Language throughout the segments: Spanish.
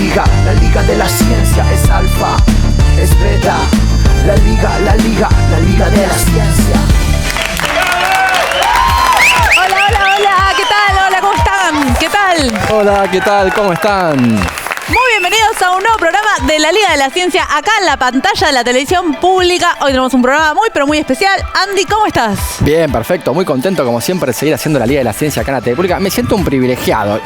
la liga de la ciencia es alfa, es beta. La liga de la ciencia. Hola, ¿qué tal? Hola, ¿cómo están? ¿Qué tal? Hola, ¿qué tal? ¿Cómo están? Muy bienvenidos a un nuevo programa de la Liga de la Ciencia, acá en la pantalla de la televisión pública. Hoy tenemos un programa muy especial. Andy, ¿cómo estás? Bien, perfecto. Muy contento, como siempre, de seguir haciendo la Liga de la Ciencia acá en la TV Pública. Me siento un privilegiado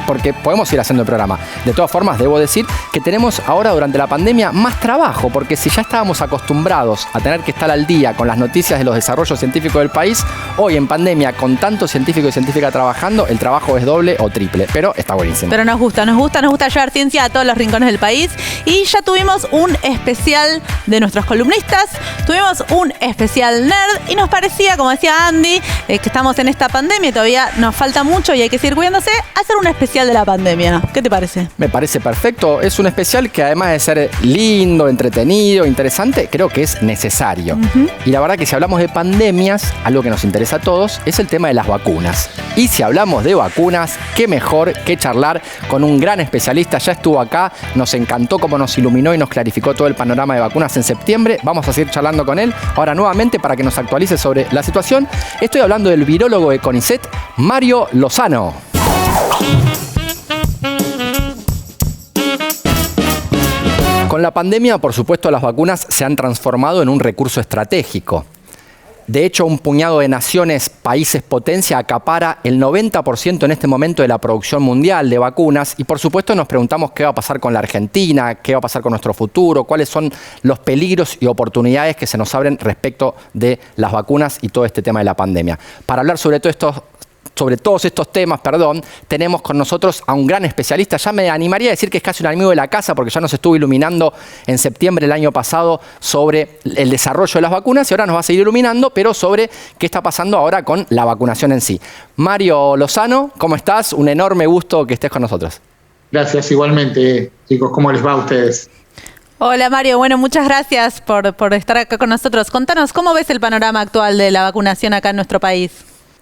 porque podemos seguir haciendo el programa. De todas formas, debo decir que tenemos ahora, durante la pandemia, más trabajo, porque si ya estábamos acostumbrados a tener que estar al día con las noticias de los desarrollos científicos del país, hoy en pandemia, con tantos científicos y científicas trabajando, el trabajo es doble o triple. Pero está buenísimo. Pero nos gusta llevar ciencia a todos los rincones del país. Y ya tuvimos un especial de nuestros columnistas, tuvimos un especial nerd y nos parecía, como decía Andy, que estamos en esta pandemia y todavía nos falta mucho y hay que seguir cuidándose, hacer un especial de la pandemia. ¿Qué te parece? Me parece perfecto. Es un especial que, además de ser lindo, entretenido, interesante, creo que es necesario. Y la verdad que si hablamos de pandemias, algo que nos interesa a todos es el tema de las vacunas. Y si hablamos de vacunas, qué mejor que charlar con un gran especialista. Ya estuvo acá, nos encantó cómo nos iluminó y nos clarificó todo el panorama de vacunas en septiembre. Vamos a seguir charlando con él ahora nuevamente para que nos actualice sobre la situación. Estoy hablando del virólogo de CONICET, Mario Lozano. Con la pandemia, por supuesto, las vacunas se han transformado en un recurso estratégico. De hecho, un puñado de naciones, países potencia, acapara el 90% en este momento de la producción mundial de vacunas. Y por supuesto nos preguntamos qué va a pasar con la Argentina, qué va a pasar con nuestro futuro, cuáles son los peligros y oportunidades que se nos abren respecto de las vacunas y todo este tema de la pandemia. Para hablar sobre todos estos temas, tenemos con nosotros a un gran especialista. Ya me animaría a decir que es casi un amigo de la casa porque ya nos estuvo iluminando en septiembre del año pasado sobre el desarrollo de las vacunas y ahora nos va a seguir iluminando, pero sobre qué está pasando ahora con la vacunación en sí. Mario Lozano, ¿cómo estás? Un enorme gusto que estés con nosotros. Gracias, igualmente, chicos. ¿Cómo les va a ustedes? Hola Mario, bueno, muchas gracias por estar acá con nosotros. Contanos, ¿cómo ves el panorama actual de la vacunación acá en nuestro país?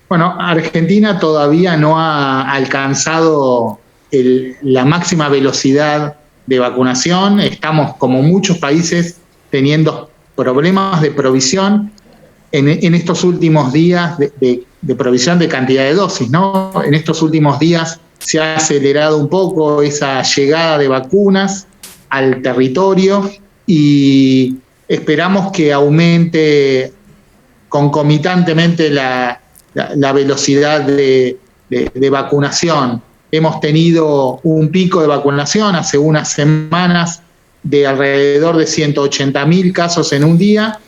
Bueno, Argentina todavía no ha alcanzado la máxima velocidad de vacunación. Estamos, como muchos países, teniendo problemas de provisión en estos últimos días de provisión de cantidad de dosis, ¿no? En estos últimos días se ha acelerado un poco esa llegada de vacunas al territorio y esperamos que aumente concomitantemente la velocidad de vacunación. Hemos tenido un pico de vacunación hace unas semanas de alrededor de 180.000 casos en un día.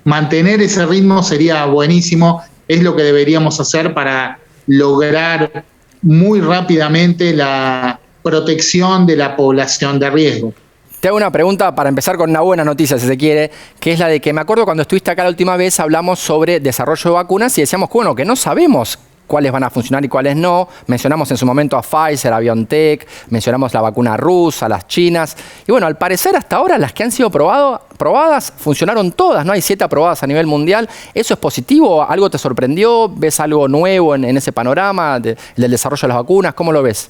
Mantener ese ritmo sería buenísimo, es lo que deberíamos hacer para lograr muy rápidamente la protección de la población de riesgo. Te hago una pregunta para empezar con una buena noticia, si se quiere, que es la de que me acuerdo cuando estuviste acá la última vez, hablamos sobre desarrollo de vacunas y decíamos que, bueno, que no sabemos cuáles van a funcionar y cuáles no. Mencionamos en su momento a Pfizer, a BioNTech, mencionamos la vacuna rusa, las chinas. Y bueno, al parecer hasta ahora las que han sido probadas funcionaron todas, ¿no? Hay 7 aprobadas a nivel mundial. ¿Eso es positivo? ¿Algo te sorprendió? ¿Ves algo nuevo en ese panorama del desarrollo de las vacunas? ¿Cómo lo ves?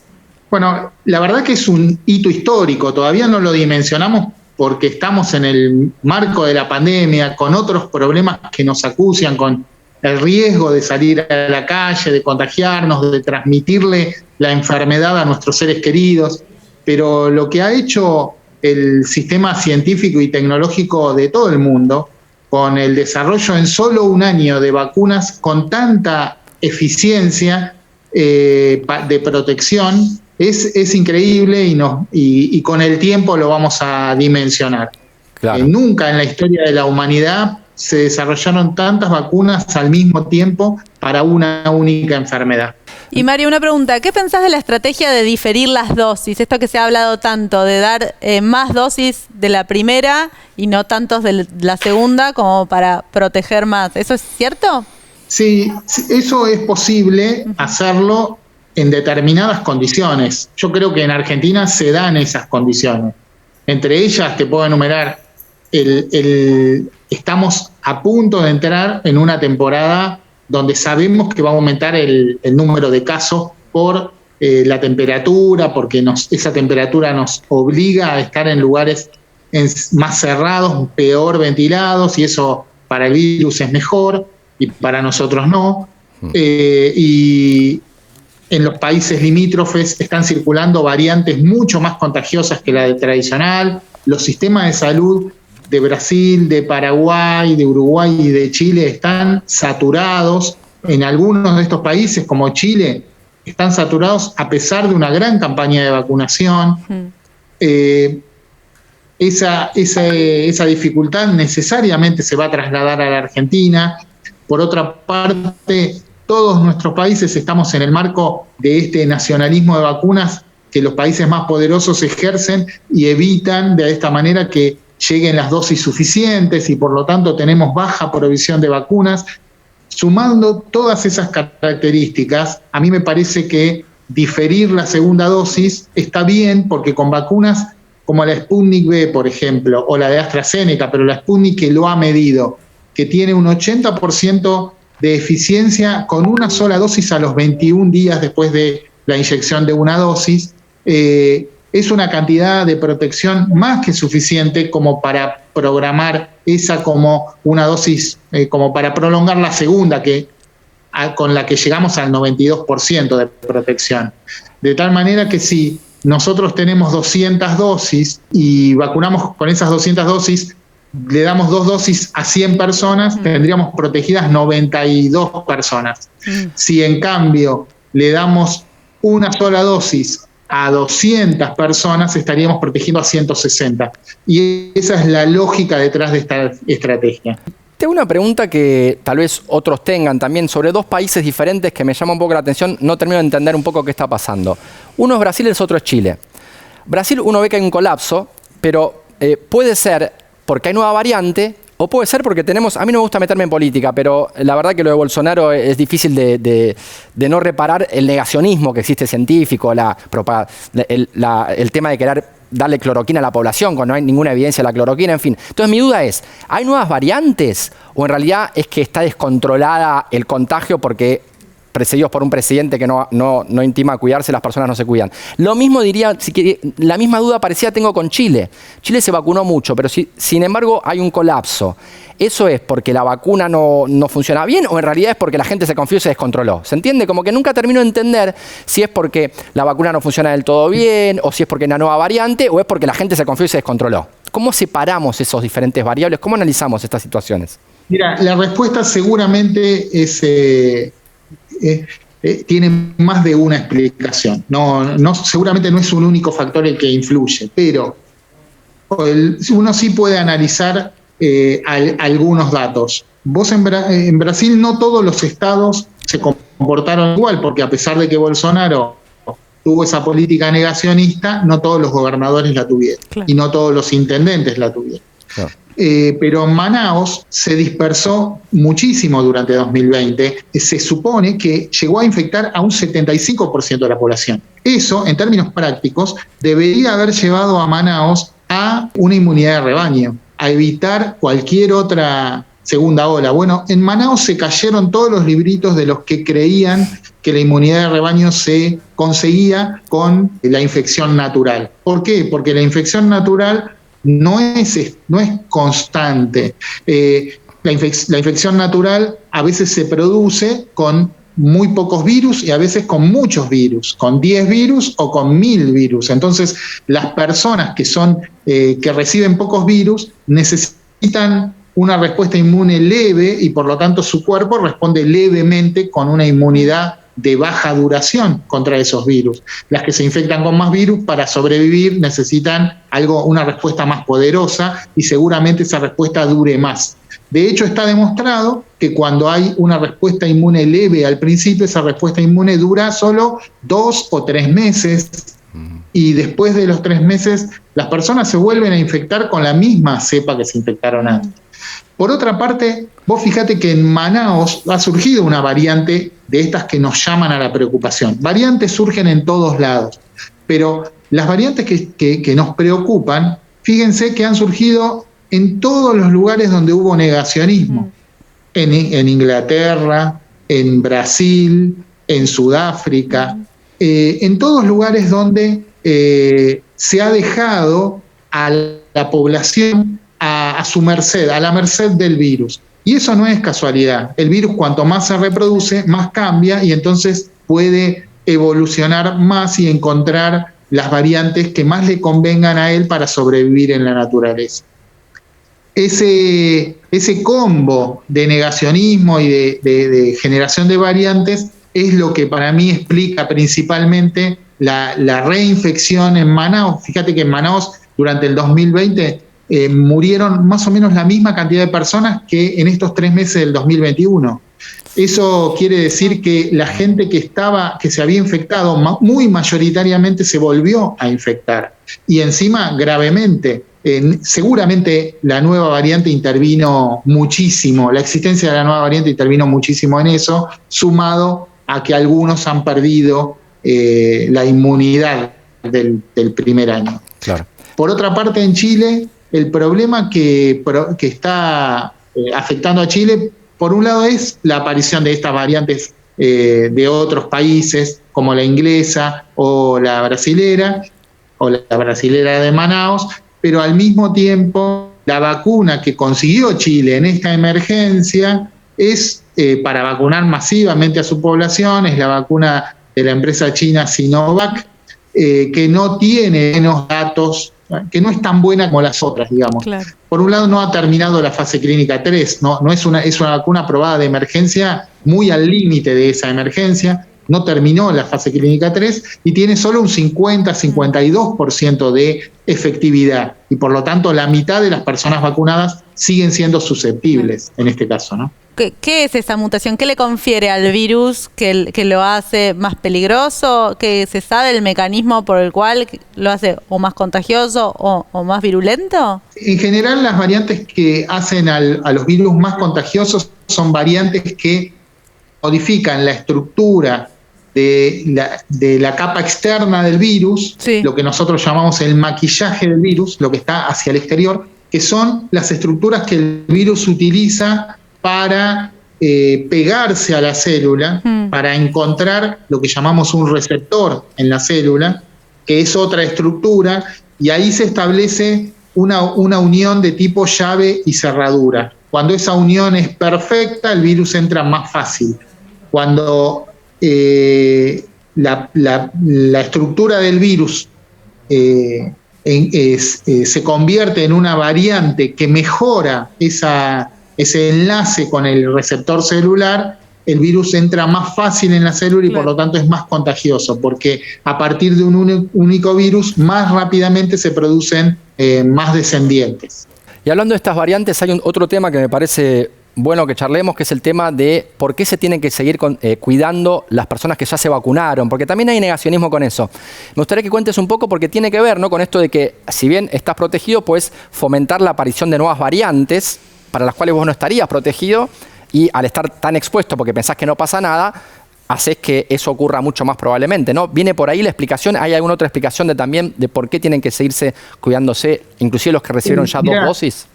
Bueno, la verdad que es un hito histórico, todavía no lo dimensionamos porque estamos en el marco de la pandemia, con otros problemas que nos acucian, con el riesgo de salir a la calle, de contagiarnos, de transmitirle la enfermedad a nuestros seres queridos, pero lo que ha hecho el sistema científico y tecnológico de todo el mundo, con el desarrollo en solo un año de vacunas con tanta eficiencia de protección, es increíble y con el tiempo lo vamos a dimensionar. Claro. Nunca en la historia de la humanidad se desarrollaron tantas vacunas al mismo tiempo para una única enfermedad. Y Mario, una pregunta, ¿qué pensás de la estrategia de diferir las dosis? Esto que se ha hablado tanto, de dar más dosis de la primera y no tantos de la segunda como para proteger más. ¿Eso es cierto? Sí, eso es posible hacerlo en determinadas condiciones. Yo creo que en Argentina se dan esas condiciones. Entre ellas te puedo enumerar, estamos a punto de entrar en una temporada donde sabemos que va a aumentar el número de casos por la temperatura, porque esa temperatura nos obliga a estar en lugares más cerrados, peor ventilados, y eso para el virus es mejor y para nosotros no. Y en los países limítrofes están circulando variantes mucho más contagiosas que la tradicional. Los sistemas de salud de Brasil, de Paraguay, de Uruguay y de Chile están saturados. En algunos de estos países, como Chile, están saturados a pesar de una gran campaña de vacunación. Esa dificultad necesariamente se va a trasladar a la Argentina. Por otra parte, todos nuestros países estamos en el marco de este nacionalismo de vacunas que los países más poderosos ejercen y evitan de esta manera que lleguen las dosis suficientes, y por lo tanto tenemos baja provisión de vacunas. Sumando todas esas características, a mí me parece que diferir la segunda dosis está bien, porque con vacunas como la Sputnik V, por ejemplo, o la de AstraZeneca, pero la Sputnik que lo ha medido, que tiene un 80% de eficiencia con una sola dosis a los 21 días después de la inyección de una dosis, es una cantidad de protección más que suficiente como para programar esa como una dosis, como para prolongar la segunda, con la que llegamos al 92% de protección. De tal manera que si nosotros tenemos 200 dosis y vacunamos con esas 200 dosis, le damos 2 dosis a 100 personas, tendríamos protegidas 92 personas. Si en cambio le damos una sola dosis a 200 personas, estaríamos protegiendo a 160. Y esa es la lógica detrás de esta estrategia. Tengo una pregunta que tal vez otros tengan también sobre dos países diferentes que me llama un poco la atención. No termino de entender un poco qué está pasando. Uno es Brasil y el otro es Chile. Brasil, uno ve que hay un colapso, pero puede ser porque hay nueva variante, o puede ser porque tenemos, a mí no me gusta meterme en política, pero la verdad que lo de Bolsonaro es difícil de no reparar el negacionismo que existe científico, el tema de querer darle cloroquina a la población cuando no hay ninguna evidencia de la cloroquina, en fin. Entonces mi duda es, ¿hay nuevas variantes o en realidad es que está descontrolada el contagio porque precedidos por un presidente que no intima a cuidarse, las personas no se cuidan? Lo mismo diría, la misma duda parecida tengo con Chile. Chile se vacunó mucho, pero sin embargo hay un colapso. ¿Eso es porque la vacuna no funciona bien o en realidad es porque la gente se confió y se descontroló? ¿Se entiende? Como que nunca termino de entender si es porque la vacuna no funciona del todo bien o si es porque hay una nueva variante o es porque la gente se confió y se descontroló. ¿Cómo separamos esos diferentes variables? ¿Cómo analizamos estas situaciones? Mira, la respuesta seguramente es... tiene más de una explicación. Seguramente no es un único factor el que influye, pero uno sí puede analizar algunos datos. Vos en Brasil no todos los estados se comportaron igual, porque a pesar de que Bolsonaro tuvo esa política negacionista, no todos los gobernadores la tuvieron, claro, y no todos los intendentes la tuvieron. Claro. Pero Manaos se dispersó muchísimo durante 2020. Se supone que llegó a infectar a un 75% de la población. Eso, en términos prácticos, debería haber llevado a Manaos a una inmunidad de rebaño, a evitar cualquier otra segunda ola. Bueno, en Manaos se cayeron todos los libritos de los que creían que la inmunidad de rebaño se conseguía con la infección natural. ¿Por qué? Porque la infección natural no es constante. La infección natural a veces se produce con muy pocos virus y a veces con muchos virus, con 10 virus o con 1000 virus. Entonces, las personas que reciben pocos virus necesitan una respuesta inmune leve y por lo tanto su cuerpo responde levemente con una inmunidad de baja duración contra esos virus. Las que se infectan con más virus para sobrevivir necesitan una respuesta más poderosa y seguramente esa respuesta dure más. De hecho, está demostrado que cuando hay una respuesta inmune leve al principio, esa respuesta inmune dura solo 2 o 3 meses y después de los 3 meses las personas se vuelven a infectar con la misma cepa que se infectaron antes. Por otra parte, vos fíjate que en Manaos ha surgido una variante de estas que nos llaman a la preocupación. Variantes surgen en todos lados, pero las variantes que nos preocupan, fíjense que han surgido en todos los lugares donde hubo negacionismo. En Inglaterra, en Brasil, en Sudáfrica, en todos lugares donde se ha dejado a la población a su merced, a la merced del virus. Y eso no es casualidad. El virus, cuanto más se reproduce, más cambia y entonces puede evolucionar más y encontrar las variantes que más le convengan a él para sobrevivir en la naturaleza. Ese combo de negacionismo y de generación de variantes es lo que para mí explica principalmente la reinfección en Manaos. Fíjate que en Manaos durante el 2020 murieron más o menos la misma cantidad de personas que en estos 3 meses del 2021. Eso quiere decir que la gente que se había infectado muy mayoritariamente se volvió a infectar y encima gravemente. Seguramente la nueva variante intervino muchísimo, la existencia de la nueva variante intervino muchísimo en eso, sumado a que algunos han perdido la inmunidad del primer año. Claro. Por otra parte, en Chile, el problema que está afectando a Chile, por un lado, es la aparición de estas variantes de otros países, como la inglesa o la brasilera de Manaos, pero al mismo tiempo la vacuna que consiguió Chile en esta emergencia es para vacunar masivamente a su población, es la vacuna de la empresa china Sinovac, que no tiene menos datos, que no es tan buena como las otras, digamos. Claro. Por un lado, no ha terminado la fase clínica 3, no es una vacuna aprobada de emergencia muy al límite de esa emergencia, no terminó la fase clínica 3 y tiene solo un 50-52% de efectividad. Y por lo tanto, la mitad de las personas vacunadas siguen siendo susceptibles en este caso, ¿no? ¿Qué es esa mutación? ¿Qué le confiere al virus que lo hace más peligroso? ¿Que se sabe el mecanismo por el cual lo hace o más contagioso o más virulento? En general, las variantes que hacen a los virus más contagiosos son variantes que modifican la estructura de la capa externa del virus, sí, lo que nosotros llamamos el maquillaje del virus, lo que está hacia el exterior, que son las estructuras que el virus utiliza para pegarse a la célula, para encontrar lo que llamamos un receptor en la célula, que es otra estructura, y ahí se establece una unión de tipo llave y cerradura. Cuando esa unión es perfecta, el virus entra más fácil. Cuando la estructura del virus se convierte en una variante que mejora ese enlace con el receptor celular, el virus entra más fácil en la célula y por lo tanto es más contagioso, porque a partir de un único virus más rápidamente se producen más descendientes. Y hablando de estas variantes, hay otro tema que me parece bueno que charlemos, que es el tema de por qué se tienen que seguir cuidando las personas que ya se vacunaron, porque también hay negacionismo con eso. Me gustaría que cuentes un poco, porque tiene que ver, ¿no?, con esto de que si bien estás protegido, puedes fomentar la aparición de nuevas variantes para las cuales vos no estarías protegido, y al estar tan expuesto porque pensás que no pasa nada, haces que eso ocurra mucho más probablemente, ¿no? ¿Viene por ahí la explicación? ¿Hay alguna otra explicación también de por qué tienen que seguirse cuidándose, inclusive los que recibieron ya 2 dosis?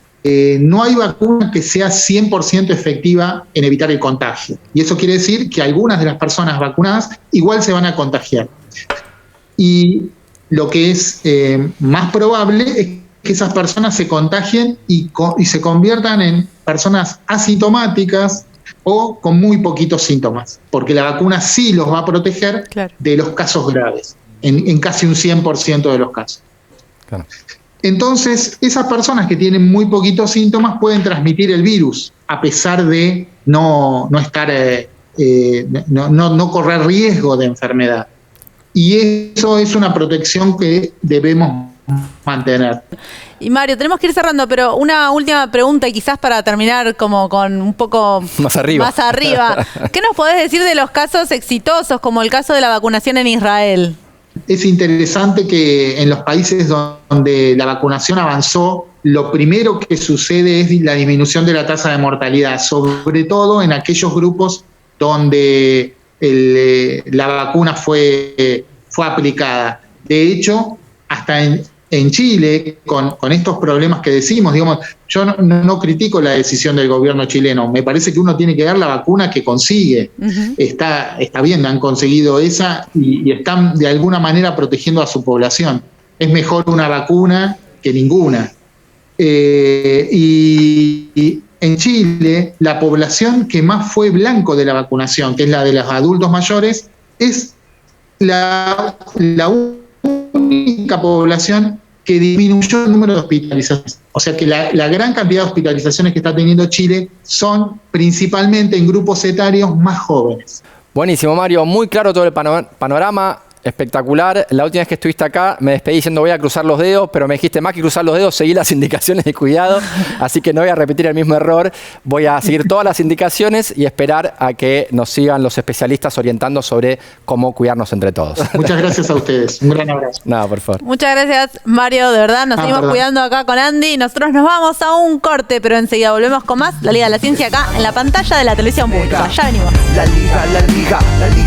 No hay vacuna que sea 100% efectiva en evitar el contagio. Y eso quiere decir que algunas de las personas vacunadas igual se van a contagiar. Y lo que es más probable es que esas personas se contagien y se conviertan en personas asintomáticas o con muy poquitos síntomas, porque la vacuna sí los va a proteger de los casos graves, en casi un 100% de los casos. Claro. Entonces, esas personas que tienen muy poquitos síntomas pueden transmitir el virus, a pesar de no correr riesgo de enfermedad. Y eso es una protección que debemos mantener. Y Mario, tenemos que ir cerrando, pero una última pregunta, y quizás para terminar como con un poco más arriba. ¿Qué nos podés decir de los casos exitosos, como el caso de la vacunación en Israel? Es interesante que en los países donde la vacunación avanzó, lo primero que sucede es la disminución de la tasa de mortalidad, sobre todo en aquellos grupos donde la vacuna fue aplicada. De hecho, hasta en Chile, con estos problemas que decimos, digamos, yo no critico la decisión del gobierno chileno, me parece que uno tiene que dar la vacuna que consigue. Está bien, han conseguido esa y están de alguna manera protegiendo a su población. Es mejor una vacuna que ninguna. Y en Chile, la población que más fue blanco de la vacunación, que es la de los adultos mayores, es la única población que disminuyó el número de hospitalizaciones. O sea que la gran cantidad de hospitalizaciones que está teniendo Chile son principalmente en grupos etarios más jóvenes. Buenísimo, Mario. Muy claro todo el panorama. Espectacular. La última vez que estuviste acá me despedí diciendo voy a cruzar los dedos, pero me dijiste más que cruzar los dedos, seguí las indicaciones de cuidado, así que no voy a repetir el mismo error. Voy a seguir todas las indicaciones y esperar a que nos sigan los especialistas orientando sobre cómo cuidarnos entre todos. Muchas gracias a ustedes. Un gran abrazo. Nada, por favor. Muchas gracias, Mario. De verdad, nos seguimos cuidando acá con Andy. Nosotros nos vamos a un corte, pero enseguida volvemos con más La Liga de la Ciencia acá en la pantalla de la televisión pública. Ya venimos. La Liga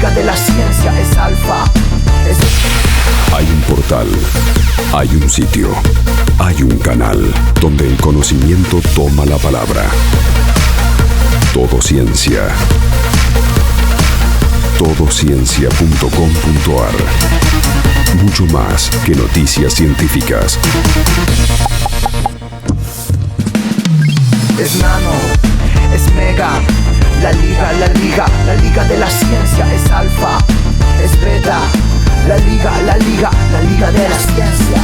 de la Ciencia es Alfa. Hay un portal, hay un sitio, hay un canal donde el conocimiento toma la palabra. Todo Ciencia. Todociencia.com.ar. Mucho más que noticias científicas. Es nano, es mega. La Liga de la Ciencia es Alfa, es beta. La Liga de la Ciencia.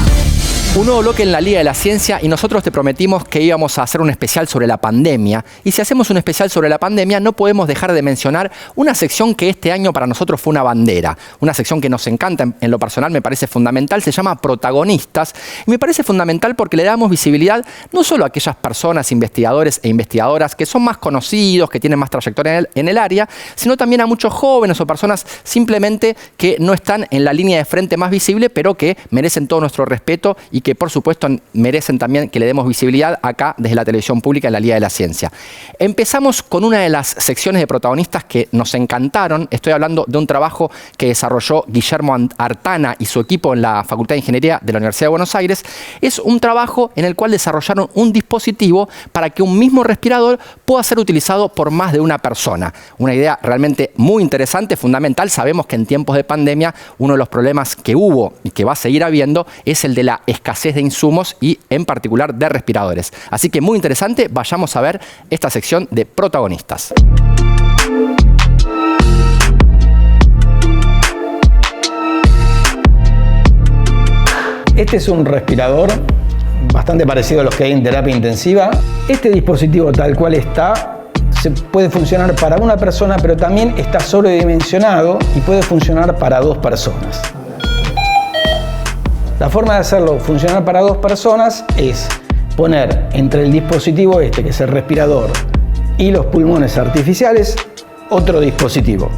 Un nuevo bloque en la Liga de la Ciencia y nosotros te prometimos que íbamos a hacer un especial sobre la pandemia. Y si hacemos un especial sobre la pandemia, no podemos dejar de mencionar una sección que este año para nosotros fue una bandera. Una sección que nos encanta, en lo personal me parece fundamental, se llama Protagonistas. Y me parece fundamental porque le damos visibilidad no solo a aquellas personas, investigadores e investigadoras que son más conocidos, que tienen más trayectoria en el área, sino también a muchos jóvenes o personas simplemente que no están en la línea de frente más visible, pero que merecen todo nuestro respeto y que por supuesto merecen también que le demos visibilidad acá desde la televisión pública en la Liga de la Ciencia. Empezamos con una de las secciones de protagonistas que nos encantaron. Estoy hablando de un trabajo que desarrolló Guillermo Artana y su equipo en la Facultad de Ingeniería de la Universidad de Buenos Aires. Es un trabajo en el cual desarrollaron un dispositivo para que un mismo respirador pueda ser utilizado por más de una persona. Una idea realmente muy interesante, fundamental. Sabemos que en tiempos de pandemia uno de los problemas que hubo y que va a seguir habiendo es el de la escasez de insumos y en particular de respiradores. Así que muy interesante, vayamos a ver esta sección de protagonistas. Este es un respirador bastante parecido a los que hay en terapia intensiva. Este dispositivo tal cual está, se puede funcionar para una persona, pero también está sobredimensionado y puede funcionar para 2 personas. La forma de hacerlo funcionar para 2 personas es poner entre el dispositivo este, que es el respirador, y los pulmones artificiales, otro dispositivo.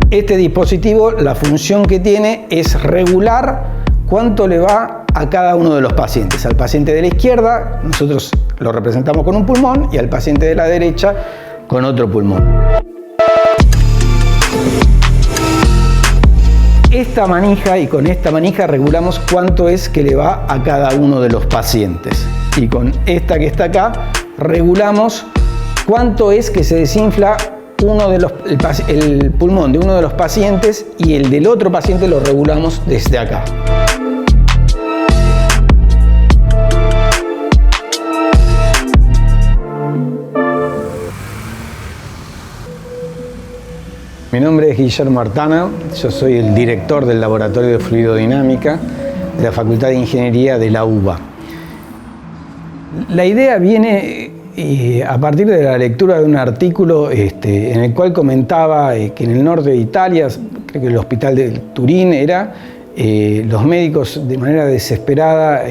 Este dispositivo, la función que tiene es regular cuánto le va a cada uno de los pacientes. Al paciente de la izquierda, nosotros lo representamos con un pulmón, y al paciente de la derecha con otro pulmón. Esta manija, y con esta manija regulamos cuánto es que le va a cada uno de los pacientes. Y con esta que está acá, regulamos cuánto es que se desinfla el pulmón de uno de los pacientes, y el del otro paciente lo regulamos desde acá. Mi nombre es Guillermo Artana, yo soy el director del Laboratorio de Fluidodinámica de la Facultad de Ingeniería de la UBA. La idea viene a partir de la lectura de un artículo en el cual comentaba que en el norte de Italia, creo que el hospital de Turín era, los médicos de manera desesperada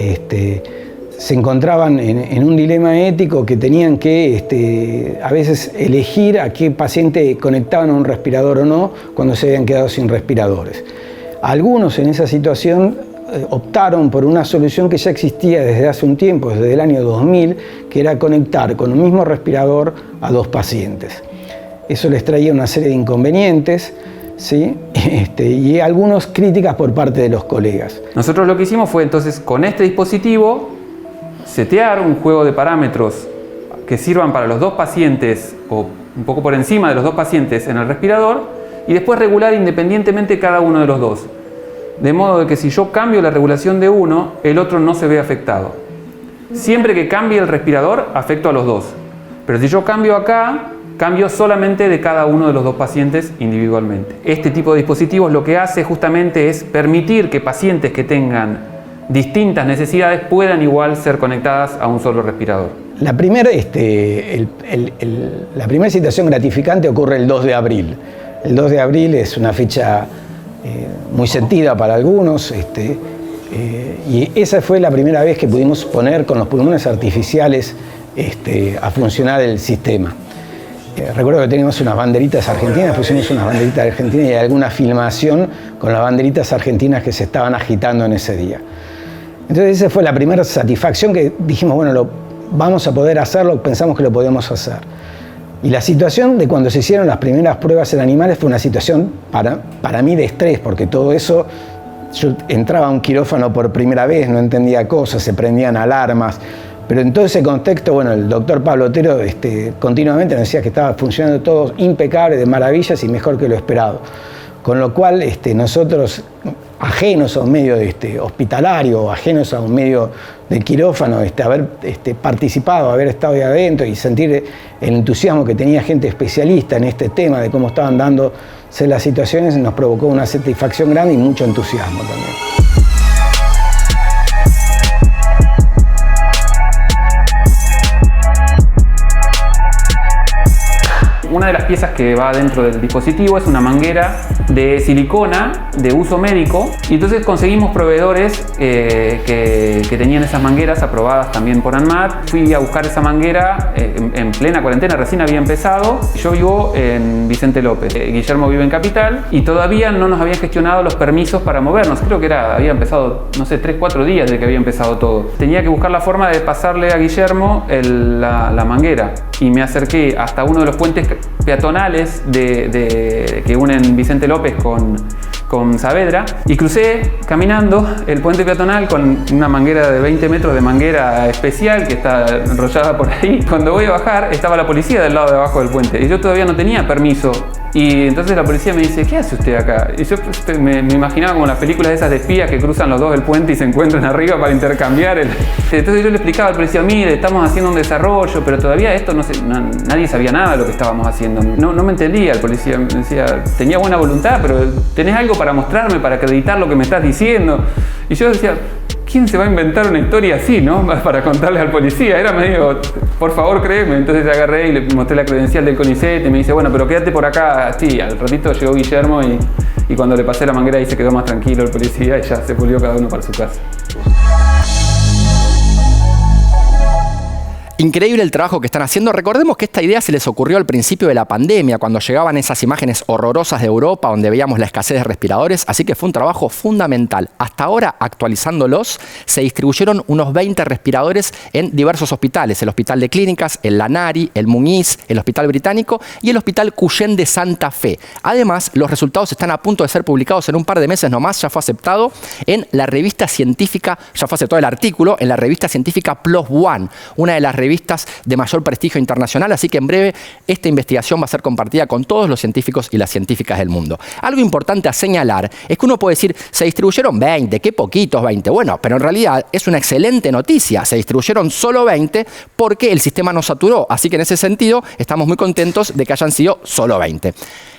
se encontraban en un dilema ético que tenían que a veces elegir a qué paciente conectaban a un respirador o no cuando se habían quedado sin respiradores. Algunos en esa situación optaron por una solución que ya existía desde hace un tiempo, desde el año 2000, que era conectar con un mismo respirador a 2 pacientes. Eso les traía una serie de inconvenientes, ¿sí? Y algunas críticas por parte de los colegas. Nosotros lo que hicimos fue entonces con este dispositivo setear un juego de parámetros que sirvan para los 2 pacientes o un poco por encima de los 2 pacientes en el respirador y después regular independientemente cada uno de los 2. De modo de que si yo cambio la regulación de uno, el otro no se ve afectado. Siempre que cambie el respirador, afecto a los 2. Pero si yo cambio acá, cambio solamente de cada uno de los 2 pacientes individualmente. Este tipo de dispositivos lo que hace justamente es permitir que pacientes que tengan distintas necesidades puedan igual ser conectadas a un solo respirador. La primera situación gratificante ocurre el 2 de abril. El 2 de abril es una fecha muy sentida para algunos, y esa fue la primera vez que pudimos poner con los pulmones artificiales a funcionar el sistema. Recuerdo que teníamos unas banderitas argentinas, pusimos unas banderitas argentinas y alguna filmación con las banderitas argentinas que se estaban agitando en ese día. Entonces esa fue la primera satisfacción que dijimos, bueno, vamos a poder hacerlo, pensamos que lo podíamos hacer. Y la situación de cuando se hicieron las primeras pruebas en animales fue una situación para mí de estrés, porque todo eso, yo entraba a un quirófano por primera vez, no entendía cosas, se prendían alarmas, pero en todo ese contexto, bueno, el doctor Pablo Otero continuamente nos decía que estaba funcionando todo impecable, de maravillas y mejor que lo esperado. Con lo cual nosotros, ajenos a un medio hospitalario, ajenos a un medio de quirófano, haber participado, haber estado ahí adentro y sentir el entusiasmo que tenía gente especialista en este tema, de cómo estaban dándose las situaciones, nos provocó una satisfacción grande y mucho entusiasmo también. Una de las piezas que va dentro del dispositivo es una manguera de silicona de uso médico, y entonces conseguimos proveedores que tenían esas mangueras aprobadas también por ANMAT. Fui a buscar esa manguera en plena cuarentena, recién había empezado. Yo vivo en Vicente López, Guillermo vive en Capital y todavía no nos habían gestionado los permisos para movernos. Creo que había empezado, no sé, 3-4 días de que había empezado todo. Tenía que buscar la forma de pasarle a Guillermo la manguera y me acerqué hasta uno de los puentes peatonales que unen Vicente López con Saavedra y crucé caminando el puente peatonal con una manguera de 20 metros de manguera especial que está enrollada por ahí. Cuando voy a bajar estaba la policía del lado de abajo del puente y yo todavía no tenía permiso. Y entonces la policía me dice, ¿qué hace usted acá? Y yo me imaginaba como las películas esas de espías que cruzan los dos el puente y se encuentran arriba para intercambiar. Entonces yo le explicaba al policía, mire, estamos haciendo un desarrollo, pero todavía esto nadie sabía nada de lo que estábamos haciendo. No me entendía el policía, me decía, tenía buena voluntad, pero ¿tenés algo para mostrarme, para acreditar lo que me estás diciendo? Y yo decía, ¿quién se va a inventar una historia así, no? Para contarle al policía. Era medio, por favor, créeme. Entonces agarré y le mostré la credencial del CONICET y me dice, bueno, pero quédate por acá. Sí, al ratito llegó Guillermo y cuando le pasé la manguera ahí se quedó más tranquilo el policía y ya se volvió cada uno para su casa. Increíble el trabajo que están haciendo. Recordemos que esta idea se les ocurrió al principio de la pandemia, cuando llegaban esas imágenes horrorosas de Europa, donde veíamos la escasez de respiradores, así que fue un trabajo fundamental. Hasta ahora, actualizándolos, se distribuyeron unos 20 respiradores en diversos hospitales: el Hospital de Clínicas, el Lanari, el Muñiz, el Hospital Británico y el Hospital Cuyén de Santa Fe. Además, los resultados están a punto de ser publicados en un par de meses nomás. Ya fue aceptado en la revista científica, ya fue aceptado el artículo en la revista científica PLOS ONE, una de las revistas de mayor prestigio internacional, así que en breve esta investigación va a ser compartida con todos los científicos y las científicas del mundo. Algo importante a señalar es que uno puede decir, se distribuyeron 20, qué poquitos 20. Bueno, pero en realidad es una excelente noticia, se distribuyeron solo 20 porque el sistema no saturó, así que en ese sentido estamos muy contentos de que hayan sido solo 20.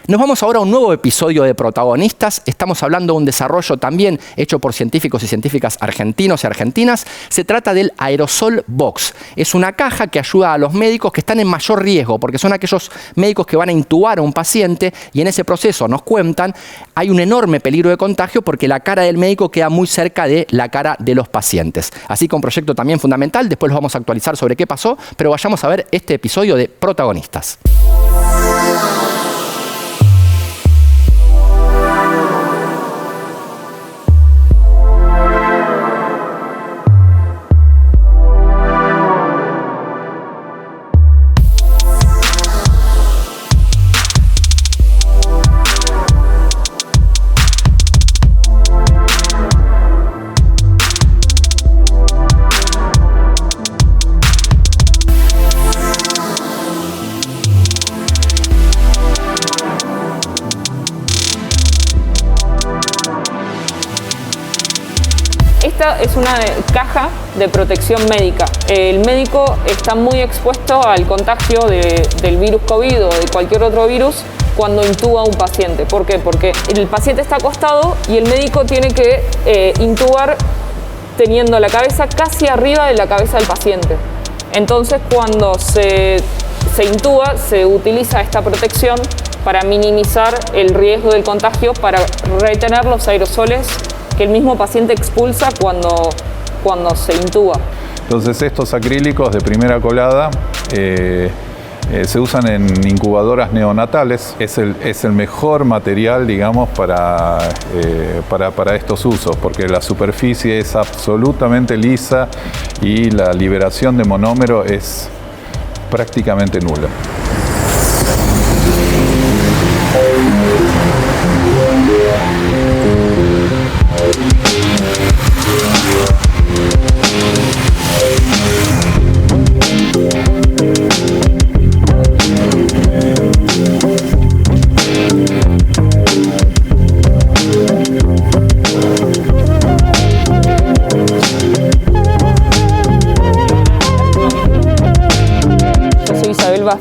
Nos vamos ahora a un nuevo episodio de Protagonistas. Estamos hablando de un desarrollo también hecho por científicos y científicas argentinos y argentinas. Se trata del Aerosol Box. Es una caja que ayuda a los médicos que están en mayor riesgo, porque son aquellos médicos que van a intubar a un paciente y en ese proceso, nos cuentan, hay un enorme peligro de contagio porque la cara del médico queda muy cerca de la cara de los pacientes. Así que un proyecto también fundamental. Después los vamos a actualizar sobre qué pasó, pero vayamos a ver este episodio de Protagonistas. Esta es una caja de protección médica. El médico está muy expuesto al contagio del virus COVID o de cualquier otro virus cuando intuba a un paciente. ¿Por qué? Porque el paciente está acostado y el médico tiene que intubar teniendo la cabeza casi arriba de la cabeza del paciente. Entonces, cuando se intuba, se utiliza esta protección para minimizar el riesgo del contagio, para retener los aerosoles que el mismo paciente expulsa cuando se intuba. Entonces, estos acrílicos de primera colada se usan en incubadoras neonatales. Es el mejor material, digamos, para estos usos, porque la superficie es absolutamente lisa y la liberación de monómero es prácticamente nula.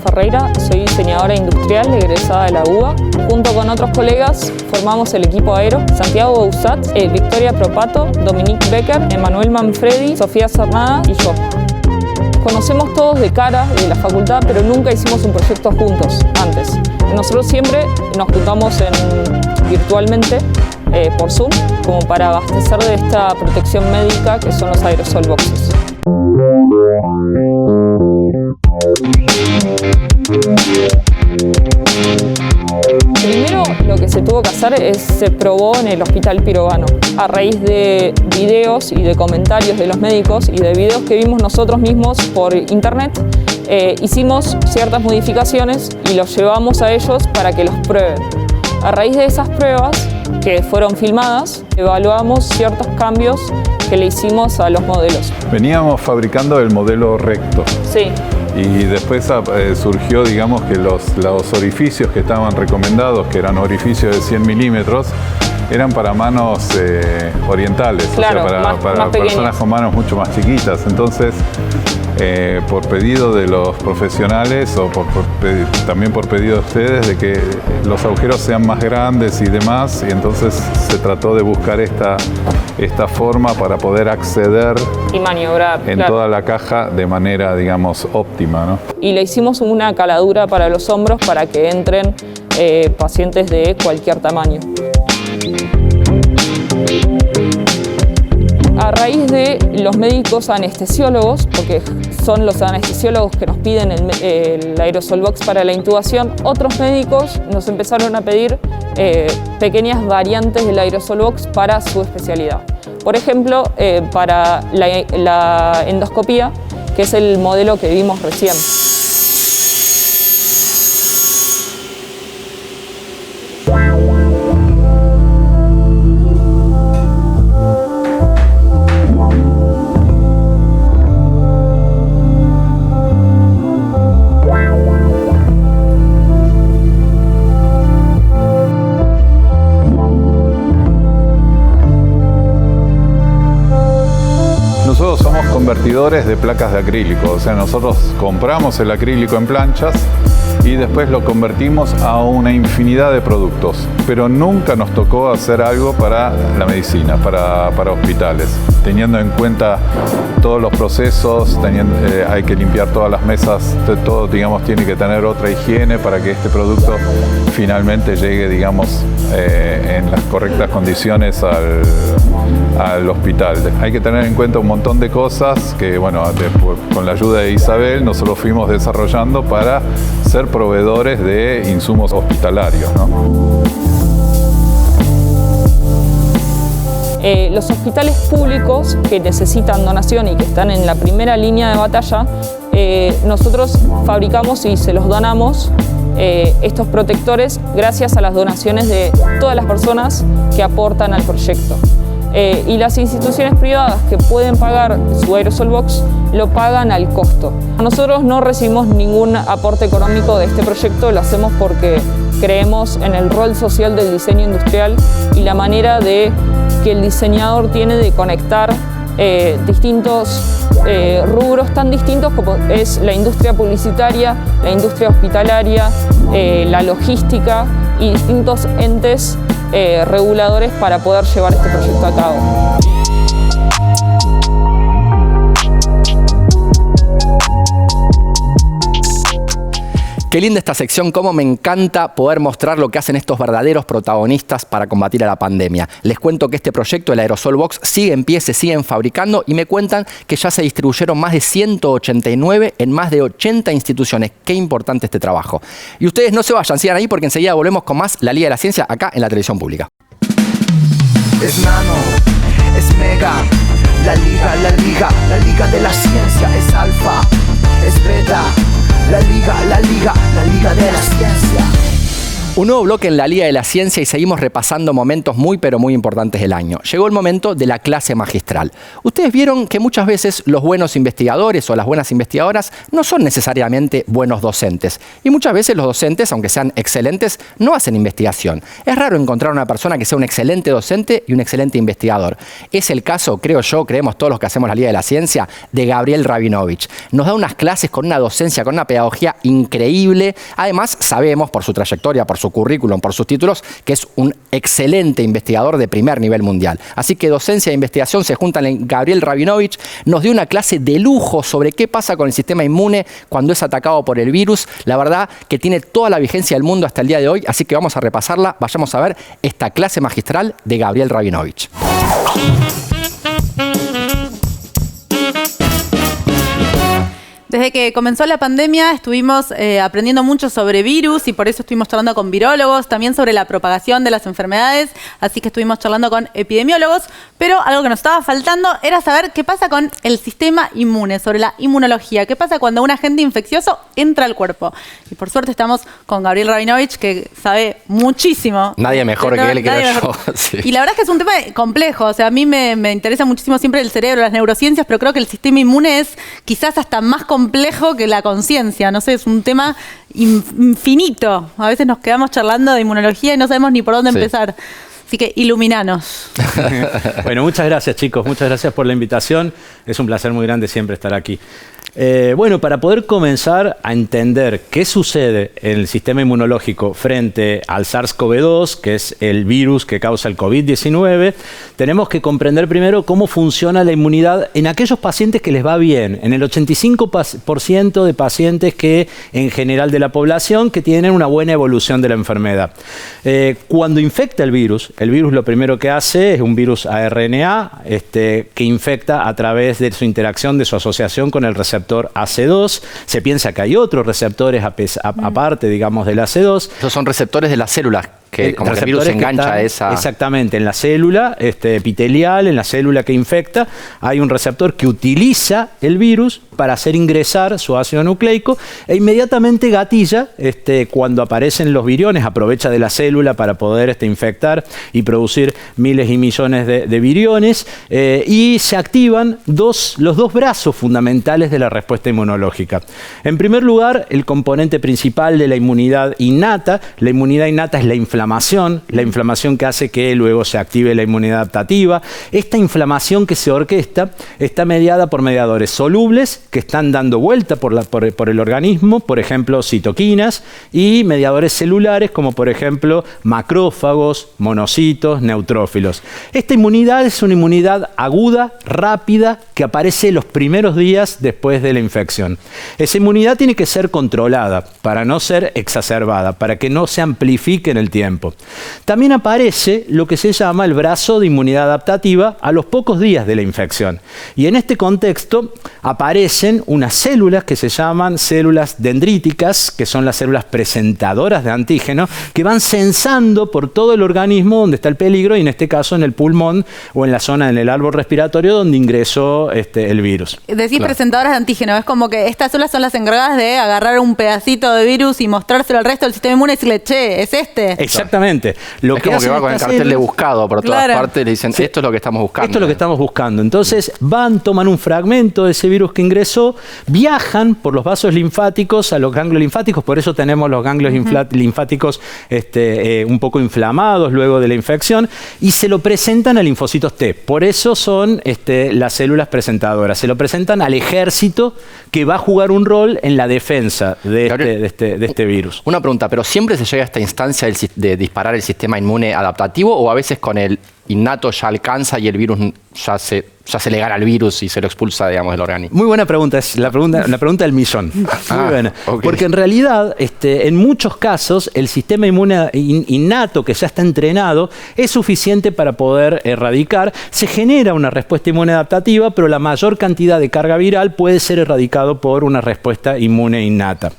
Ferreira, soy diseñadora industrial egresada de la UBA. Junto con otros colegas formamos el equipo Aero, Santiago Bouzat, Victoria Propato, Dominique Becker, Emanuel Manfredi, Sofía Cernada y yo. Conocemos todos de cara de la facultad, pero nunca hicimos un proyecto juntos antes. Nosotros siempre nos juntamos virtualmente por Zoom, como para abastecer de esta protección médica que son los aerosol boxes. Primero lo que se tuvo que hacer se probó en el Hospital Pirovano. A raíz de videos y de comentarios de los médicos y de videos que vimos nosotros mismos por internet, hicimos ciertas modificaciones y los llevamos a ellos para que los prueben. A raíz de esas pruebas que fueron filmadas, evaluamos ciertos cambios que le hicimos a los modelos. Veníamos fabricando el modelo recto. Sí. Y después surgió, digamos, que los orificios que estaban recomendados, que eran orificios de 100 milímetros, eran para manos orientales, claro, o sea, para más personas con manos mucho más chiquitas. Entonces, por pedido de los profesionales o también por pedido de ustedes, de que los agujeros sean más grandes y demás, y entonces se trató de buscar esta forma para poder acceder y maniobrar en toda la caja de manera, digamos, óptima, ¿no? Y le hicimos una caladura para los hombros para que entren pacientes de cualquier tamaño. A raíz de los médicos anestesiólogos, porque son los anestesiólogos que nos piden el aerosol box para la intubación, otros médicos nos empezaron a pedir pequeñas variantes del aerosol box para su especialidad. Por ejemplo, para la endoscopía, que es el modelo que vimos recién. Nosotros somos convertidores de placas de acrílico, o sea, nosotros compramos el acrílico en planchas y después lo convertimos a una infinidad de productos, pero nunca nos tocó hacer algo para la medicina, para hospitales, teniendo en cuenta todos los procesos, hay que limpiar todas las mesas, todo, digamos, tiene que tener otra higiene para que este producto finalmente llegue, digamos, en las correctas condiciones al hospital. Hay que tener en cuenta un montón de cosas que, bueno, con la ayuda de Isabel nosotros fuimos desarrollando para ser proveedores de insumos hospitalarios, ¿no? Los hospitales públicos que necesitan donación y que están en la primera línea de batalla, nosotros fabricamos y se los donamos estos protectores gracias a las donaciones de todas las personas que aportan al proyecto. Y las instituciones privadas que pueden pagar su aerosol box lo pagan al costo. Nosotros no recibimos ningún aporte económico de este proyecto, lo hacemos porque creemos en el rol social del diseño industrial y la manera que el diseñador tiene de conectar distintos rubros tan distintos como es la industria publicitaria, la industria hospitalaria, la logística y distintos entes reguladores para poder llevar este proyecto a cabo. Qué linda esta sección, cómo me encanta poder mostrar lo que hacen estos verdaderos protagonistas para combatir a la pandemia. Les cuento que este proyecto, el Aerosol Box, sigue en pie, se siguen fabricando y me cuentan que ya se distribuyeron más de 189 en más de 80 instituciones. Qué importante este trabajo. Y ustedes no se vayan, sigan ahí porque enseguida volvemos con más La Liga de la Ciencia acá en la televisión pública. Es nano, es mega, la liga de la ciencia es alfa, es beta. La liga de la ciencia. Un nuevo bloque en la Liga de la Ciencia y seguimos repasando momentos muy pero muy importantes del año. Llegó el momento de la clase magistral. Ustedes vieron que muchas veces los buenos investigadores o las buenas investigadoras no son necesariamente buenos docentes. Y muchas veces los docentes, aunque sean excelentes, no hacen investigación. Es raro encontrar una persona que sea un excelente docente y un excelente investigador. Es el caso, creo yo, creemos todos los que hacemos la Liga de la Ciencia, de Gabriel Rabinovich. Nos da unas clases con una docencia, con una pedagogía increíble. Además, sabemos por su trayectoria, por su currículum, por sus títulos, que es un excelente investigador de primer nivel mundial. Así que docencia e investigación se juntan en Gabriel Rabinovich. Nos dio una clase de lujo sobre qué pasa con el sistema inmune cuando es atacado por el virus. La verdad que tiene toda la vigencia del mundo hasta el día de hoy, así que vamos a repasarla. Vayamos a ver esta clase magistral de Gabriel Rabinovich. Desde que comenzó la pandemia estuvimos aprendiendo mucho sobre virus y por eso estuvimos charlando con virólogos, también sobre la propagación de las enfermedades, así que estuvimos charlando con epidemiólogos, pero algo que nos estaba faltando era saber qué pasa con el sistema inmune, sobre la inmunología, qué pasa cuando un agente infeccioso entra al cuerpo. Y por suerte estamos con Gabriel Rabinovich, que sabe muchísimo. Nadie mejor que él, creo yo. Sí. Y la verdad es que es un tema complejo, o sea, a mí me interesa muchísimo siempre el cerebro, las neurociencias, pero creo que el sistema inmune es quizás hasta más complejo que la conciencia, no sé, es un tema infinito. A veces nos quedamos charlando de inmunología y no sabemos ni por dónde empezar. Así que iluminanos. Bueno, muchas gracias chicos, muchas gracias por la invitación. Es un placer muy grande siempre estar aquí. Bueno, para poder comenzar a entender qué sucede en el sistema inmunológico frente al SARS-CoV-2, que es el virus que causa el COVID-19, tenemos que comprender primero cómo funciona la inmunidad en aquellos pacientes que les va bien, en el 85% de pacientes que en general de la población que tienen una buena evolución de la enfermedad. Cuando infecta el virus lo primero que hace es un virus ARNA que infecta a través de su interacción, de su asociación con el receptor AC2. Se piensa que hay otros receptores aparte, digamos, del AC2. Esos son receptores de las células que como el virus engancha a esa... Exactamente, en la célula epitelial, en la célula que infecta, hay un receptor que utiliza el virus para hacer ingresar su ácido nucleico e inmediatamente gatilla cuando aparecen los viriones, aprovecha de la célula para poder infectar y producir miles y millones de viriones y se activan los dos brazos fundamentales de la respuesta inmunológica. En primer lugar, el componente principal de la inmunidad innata. La inmunidad innata es la inflamación que hace que luego se active la inmunidad adaptativa. Esta inflamación que se orquesta está mediada por mediadores solubles que están dando vuelta por el organismo, por ejemplo citoquinas, y mediadores celulares como por ejemplo macrófagos, monocitos, neutrófilos. Esta inmunidad es una inmunidad aguda, rápida, que aparece los primeros días después de la infección. Esa inmunidad tiene que ser controlada para no ser exacerbada, para que no se amplifique en el tiempo. También aparece lo que se llama el brazo de inmunidad adaptativa a los pocos días de la infección. Y en este contexto aparecen unas células que se llaman células dendríticas, que son las células presentadoras de antígeno, que van censando por todo el organismo donde está el peligro, y en este caso en el pulmón o en la zona, en el árbol respiratorio donde ingresó el virus. Decís presentadoras de antígeno, es como que estas células son las encargadas de agarrar un pedacito de virus y mostrárselo al resto del sistema inmune y decirle, che, es este. Exactamente. Lo es como que va con el cartel de buscado por todas partes, le dicen, esto es lo que estamos buscando. Esto es lo que estamos buscando. Entonces toman un fragmento de ese virus que ingresó, viajan por los vasos linfáticos a los ganglios linfáticos, por eso tenemos los ganglios linfáticos un poco inflamados luego de la infección, y se lo presentan a linfocitos T. Por eso son las células presentadoras. Se lo presentan al ejército que va a jugar un rol en la defensa de este virus. Una pregunta, ¿pero siempre se llega a esta instancia de disparar el sistema inmune adaptativo o a veces con el innato ya alcanza y el virus ya se le gana al virus y se lo expulsa, digamos, del organismo? Muy buena pregunta, es la pregunta del millón. Muy buena. Okay. Porque en realidad, en muchos casos, el sistema inmune innato que ya está entrenado es suficiente para poder erradicar. Se genera una respuesta inmune adaptativa, pero la mayor cantidad de carga viral puede ser erradicado por una respuesta inmune innata.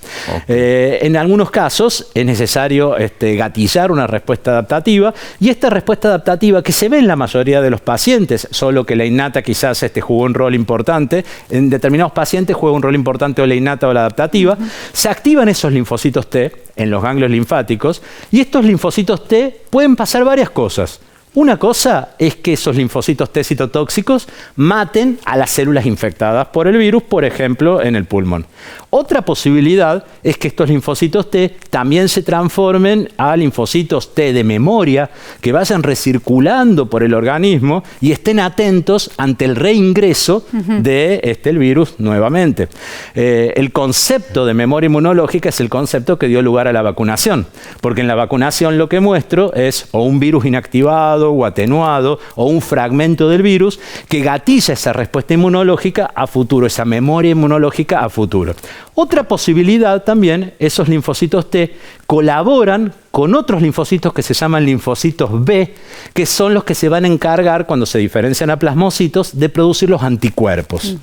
Okay. En algunos casos es necesario gatillar una respuesta adaptativa, y esta respuesta adaptativa que se ve en la mayoría de los pacientes, solo que la innata quizás jugó un rol importante, en determinados pacientes juega un rol importante o la innata o la adaptativa, se activan esos linfocitos T en los ganglios linfáticos, y estos linfocitos T pueden pasar varias cosas. Una cosa es que esos linfocitos T citotóxicos maten a las células infectadas por el virus, por ejemplo, en el pulmón. Otra posibilidad es que estos linfocitos T también se transformen a linfocitos T de memoria, que vayan recirculando por el organismo y estén atentos ante el reingreso de el virus nuevamente. El concepto de memoria inmunológica es el concepto que dio lugar a la vacunación, porque en la vacunación lo que muestro es o un virus inactivado o atenuado o un fragmento del virus que gatilla esa respuesta inmunológica a futuro, esa memoria inmunológica a futuro. Otra posibilidad también, esos linfocitos T colaboran con otros linfocitos que se llaman linfocitos B, que son los que se van a encargar, cuando se diferencian a plasmocitos, de producir los anticuerpos.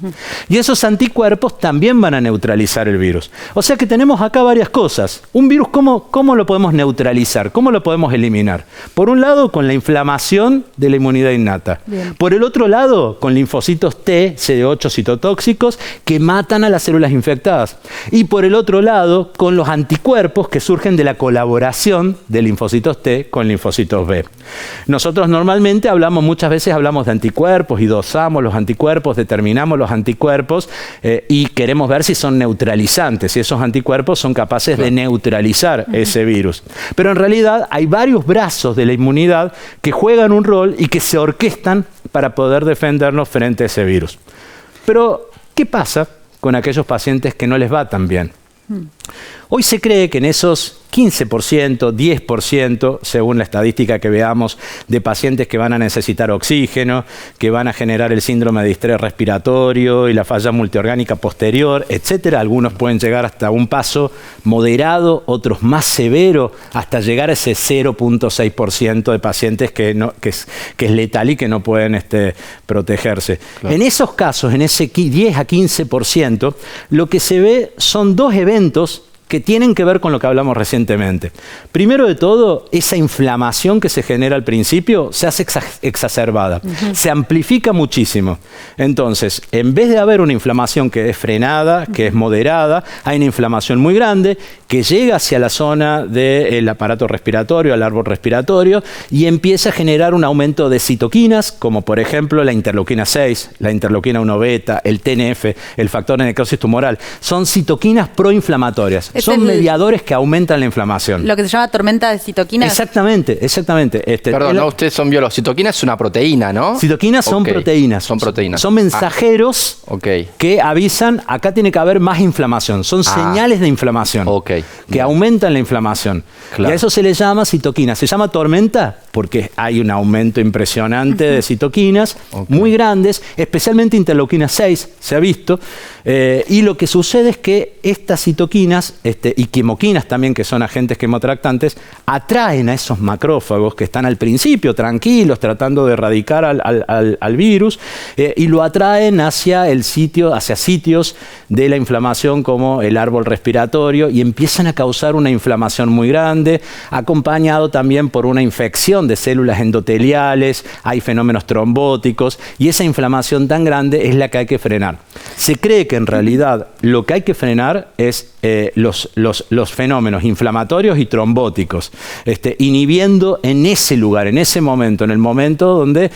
Y esos anticuerpos también van a neutralizar el virus. O sea que tenemos acá varias cosas. Un virus, ¿cómo lo podemos neutralizar? ¿Cómo lo podemos eliminar? Por un lado, con la inflamación de la inmunidad innata. Bien. Por el otro lado, con linfocitos T, CD8 citotóxicos, que matan a las células infectadas. Y por el otro lado, con los anticuerpos que surgen de la colaboración de linfocitos T con linfocitos B. Nosotros normalmente muchas veces hablamos de anticuerpos y dosamos los anticuerpos, determinamos los anticuerpos y queremos ver si son neutralizantes, si esos anticuerpos son capaces de neutralizar ese virus. Pero en realidad hay varios brazos de la inmunidad que juegan un rol y que se orquestan para poder defendernos frente a ese virus. Pero, ¿qué pasa con aquellos pacientes que no les va tan bien? Hoy se cree que en esos 15%, 10%, según la estadística que veamos, de pacientes que van a necesitar oxígeno, que van a generar el síndrome de distrés respiratorio y la falla multiorgánica posterior, etcétera. Algunos pueden llegar hasta un paso moderado, otros más severo, hasta llegar a ese 0.6% de pacientes que es letal y que no pueden protegerse. Claro. En esos casos, en ese 10 a 15%, lo que se ve son dos eventos que tienen que ver con lo que hablamos recientemente. Primero de todo, esa inflamación que se genera al principio se hace exacerbada, se amplifica muchísimo. Entonces, en vez de haber una inflamación que es frenada, que es moderada, hay una inflamación muy grande que llega hacia la zona del aparato respiratorio, al árbol respiratorio, y empieza a generar un aumento de citoquinas, como por ejemplo la interleuquina 6, la interleuquina 1 beta, el TNF, el factor de necrosis tumoral. Son citoquinas proinflamatorias. Son mediadores que aumentan la inflamación. Lo que se llama tormenta de citoquinas. Exactamente. Perdón, no, ustedes son biólogos. Citoquina es una proteína, ¿no? Citoquinas son proteínas. Son proteínas. Son mensajeros que avisan, acá tiene que haber más inflamación. Son señales de inflamación que aumentan la inflamación. Claro. Y a eso se le llama citoquina. Se llama tormenta porque hay un aumento impresionante de citoquinas muy grandes, especialmente interleuquina 6, se ha visto. Y lo que sucede es que estas citoquinas y quimoquinas también, que son agentes quimotractantes, atraen a esos macrófagos que están al principio tranquilos tratando de erradicar al virus y lo atraen hacia sitios de la inflamación como el árbol respiratorio y empiezan a causar una inflamación muy grande, acompañado también por una infección de células endoteliales, hay fenómenos trombóticos y esa inflamación tan grande es la que hay que frenar. Se cree que en realidad lo que hay que frenar es los fenómenos inflamatorios y trombóticos, inhibiendo en ese lugar, en ese momento, en el momento donde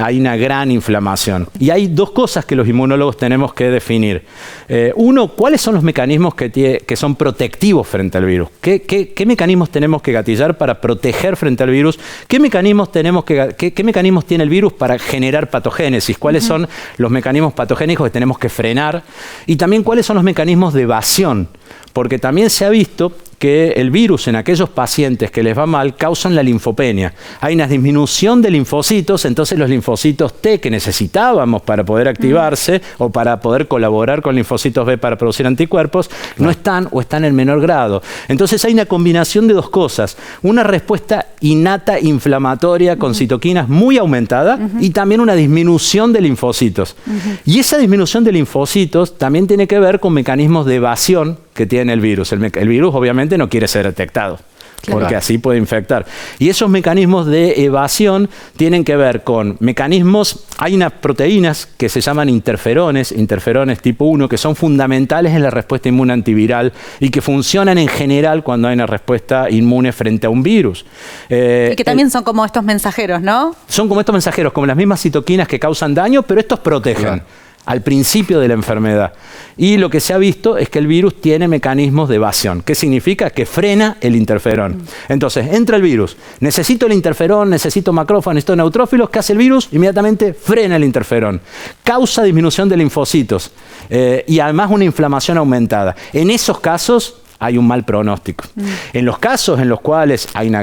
hay una gran inflamación. Y hay dos cosas que los inmunólogos tenemos que definir. Uno, ¿cuáles son los mecanismos que son protectivos frente al virus? ¿Qué mecanismos tenemos que gatillar para proteger frente al virus? ¿Qué mecanismos tiene el virus para generar patogénesis? ¿Cuáles son los mecanismos patogénicos que tenemos que frenar? Y también, ¿cuáles son los mecanismos de evasión? Porque también se ha visto que el virus en aquellos pacientes que les va mal causan la linfopenia. Hay una disminución de linfocitos, entonces los linfocitos T que necesitábamos para poder activarse o para poder colaborar con linfocitos B para producir anticuerpos, no están o están en menor grado. Entonces hay una combinación de dos cosas, una respuesta innata inflamatoria con citoquinas muy aumentada y también una disminución de linfocitos. Y esa disminución de linfocitos también tiene que ver con mecanismos de evasión que tiene el virus. El virus obviamente no quiere ser detectado, porque así puede infectar. Y esos mecanismos de evasión tienen que ver con mecanismos, hay unas proteínas que se llaman interferones tipo 1, que son fundamentales en la respuesta inmune antiviral y que funcionan en general cuando hay una respuesta inmune frente a un virus. Y que también son como estos mensajeros, ¿no? Son como estos mensajeros, como las mismas citoquinas que causan daño, pero estos protegen al principio de la enfermedad. Y lo que se ha visto es que el virus tiene mecanismos de evasión. ¿Qué significa? Que frena el interferón. Entonces, entra el virus, necesito el interferón, necesito macrófagos, necesito neutrófilos. ¿Qué hace el virus? Inmediatamente frena el interferón. Causa disminución de linfocitos y además una inflamación aumentada. En esos casos hay un mal pronóstico. En los casos en los cuales hay una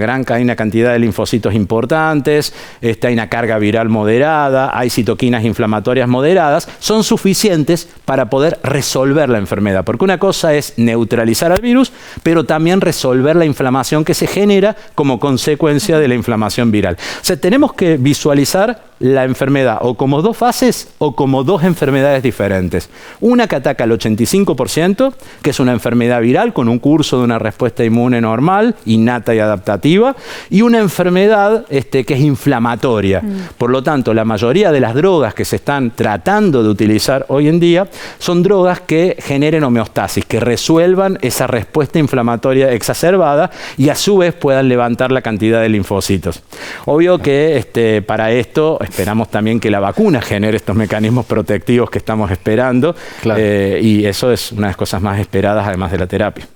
cantidad de linfocitos importantes, hay una carga viral moderada, hay citoquinas inflamatorias moderadas, son suficientes para poder resolver la enfermedad. Porque una cosa es neutralizar al virus, pero también resolver la inflamación que se genera como consecuencia de la inflamación viral. O sea, tenemos que visualizar la enfermedad o como dos fases o como dos enfermedades diferentes. Una que ataca al 85%, que es una enfermedad viral con un curso de una respuesta inmune normal, innata y adaptativa, y una enfermedad que es inflamatoria. Por lo tanto, la mayoría de las drogas que se están tratando de utilizar hoy en día son drogas que generen homeostasis, que resuelvan esa respuesta inflamatoria exacerbada y a su vez puedan levantar la cantidad de linfocitos. Obvio que para esto esperamos también que la vacuna genere estos mecanismos protectivos que estamos esperando, y eso es una de las cosas más esperadas además de la terapia.